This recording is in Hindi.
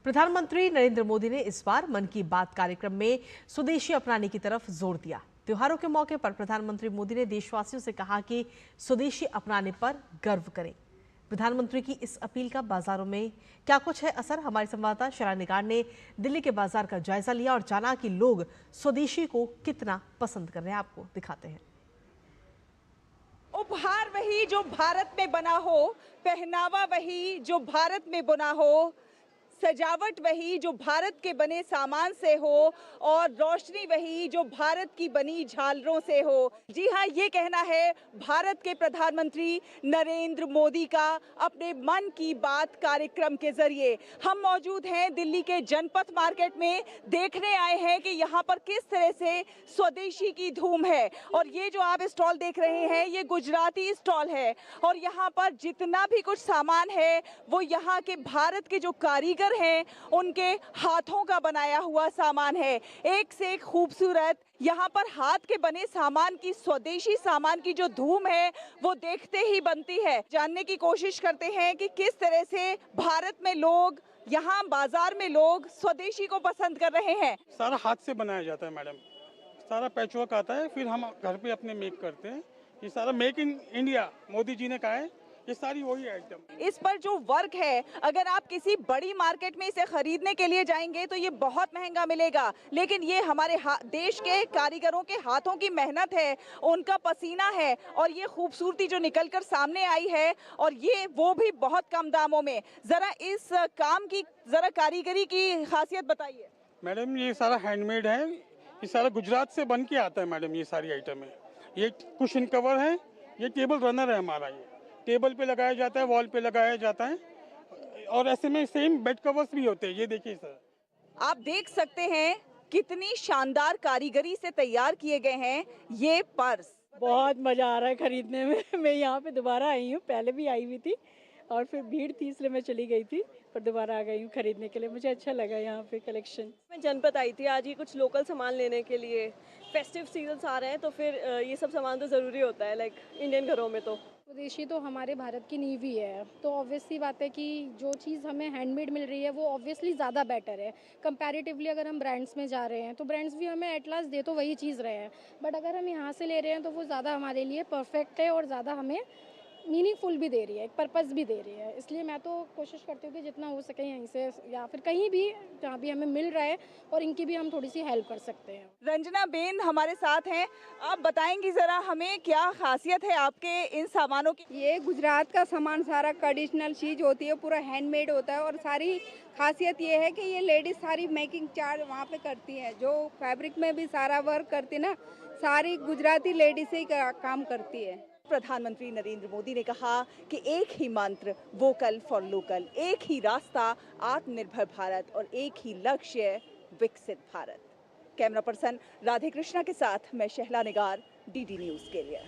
प्रधानमंत्री नरेंद्र मोदी ने इस बार मन की बात कार्यक्रम में स्वदेशी अपनाने की तरफ जोर दिया। त्योहारों के मौके पर प्रधानमंत्री मोदी ने देशवासियों से कहा कि स्वदेशी अपनाने पर गर्व करें। प्रधानमंत्री की इस अपील का बाजारों में क्या कुछ है असर, हमारे संवाददाता शरा निगार ने दिल्ली के बाजार का जायजा लिया और जाना कि लोग स्वदेशी को कितना पसंद कर रहे हैं। आपको दिखाते हैं। उपहार वही जो भारत में बना हो, पहनावा वही जो भारत में बुना हो, सजावट वही जो भारत के बने सामान से हो और रोशनी वही जो भारत की बनी झालरों से हो। जी हाँ, ये कहना है भारत के प्रधानमंत्री नरेंद्र मोदी का अपने मन की बात कार्यक्रम के जरिए। हम मौजूद हैं दिल्ली के जनपथ मार्केट में, देखने आए हैं कि यहाँ पर किस तरह से स्वदेशी की धूम है। और ये जो आप स्टॉल देख रहे हैं ये गुजराती स्टॉल है और यहाँ पर जितना भी कुछ सामान है वो यहाँ के भारत के जो कारीगर हैं उनके हाथों का बनाया हुआ सामान है। एक से एक खूबसूरत यहाँ पर हाथ के बने सामान की, स्वदेशी सामान की जो धूम है वो देखते ही बनती है। जानने की कोशिश करते हैं कि किस तरह से भारत में लोग, यहाँ बाजार में लोग स्वदेशी को पसंद कर रहे हैं। सारा हाथ से बनाया जाता है मैडम, सारा पैचवर्क आता है, फिर हम घर पे अपने मेक करते हैं। ये सारा make in India Modi ji ने कहा है, ये सारी वही आइटम। इस पर जो वर्क है, अगर आप किसी बड़ी मार्केट में इसे खरीदने के लिए जाएंगे तो ये बहुत महंगा मिलेगा, लेकिन ये हमारे देश के कारीगरों के हाथों की मेहनत है, उनका पसीना है और ये खूबसूरती जो निकलकर सामने आई है और ये वो भी बहुत कम दामों में। जरा इस काम की, जरा कारीगरी की खासियत बताइए। मैडम ये सारा हैंडमेड है, ये सारा गुजरात से बन के आता है मैडम। ये सारी आइटम है, ये कुशन कवर है, ये टेबल रनर है हमारा, ये टेबल पे लगाया जाता है, वॉल पे लगाया जाता है और ऐसे में सेम बेड कवर्स भी होते हैं। ये देखिए सर, आप देख सकते हैं कितनी शानदार कारीगरी से तैयार किए गए हैं ये पर्स। बहुत मजा आ रहा है खरीदने में। मैं यहाँ पे दोबारा आई हूँ, पहले भी आई हुई थी और फिर भीड़ थी इसलिए मैं चली गई थी, पर दोबारा आ गई हूँ खरीदने के लिए। मुझे अच्छा लगा यहाँ पे कलेक्शन। मैं जनपथ आई थी आज ही कुछ लोकल सामान लेने के लिए। फेस्टिव सीजन्स आ रहे हैं तो फिर ये सब सामान तो ज़रूरी होता है, लाइक इंडियन घरों में। तो स्वदेशी तो हमारे भारत की नींव ही है, तो ऑब्वियसली बात है कि जो चीज़ हमें हैंडमेड मिल रही है वो ऑब्वियसली ज़्यादा बेटर है कंपैरेटिवली। अगर हम ब्रांड्स में जा रहे हैं तो ब्रांड्स भी हमें एट लास्ट दे तो वही चीज़ रहे हैं, बट अगर हम यहाँ से ले रहे हैं तो वो ज़्यादा हमारे लिए परफेक्ट है और ज़्यादा हमें मीनिंगफुल भी दे रही है, एक पर्पस भी दे रही है। इसलिए मैं तो कोशिश करती हूँ कि जितना हो सके यहीं से या फिर कहीं भी जहाँ भी हमें मिल रहा है और इनकी भी हम थोड़ी सी हेल्प कर सकते हैं। रंजना बेन हमारे साथ हैं, आप बताएंगी ज़रा हमें क्या खासियत है आपके इन सामानों की? ये गुजरात का सामान सारा ट्रेडिशनल चीज़ होती है, पूरा हैंडमेड होता है और सारी खासियत ये है कि ये लेडीज़ सारी मेकिंग चार्ज वहाँ पे करती है, जो फैब्रिक में भी सारा वर्क करती है ना, सारी गुजराती लेडीज़ ही काम करती है। प्रधानमंत्री नरेंद्र मोदी ने कहा कि एक ही मंत्र, वोकल फॉर लोकल, एक ही रास्ता, आत्मनिर्भर भारत और एक ही लक्ष्य, विकसित भारत। कैमरा पर्सन राधे कृष्णा के साथ मैं शहला निगार, डीडी न्यूज़ के लिए।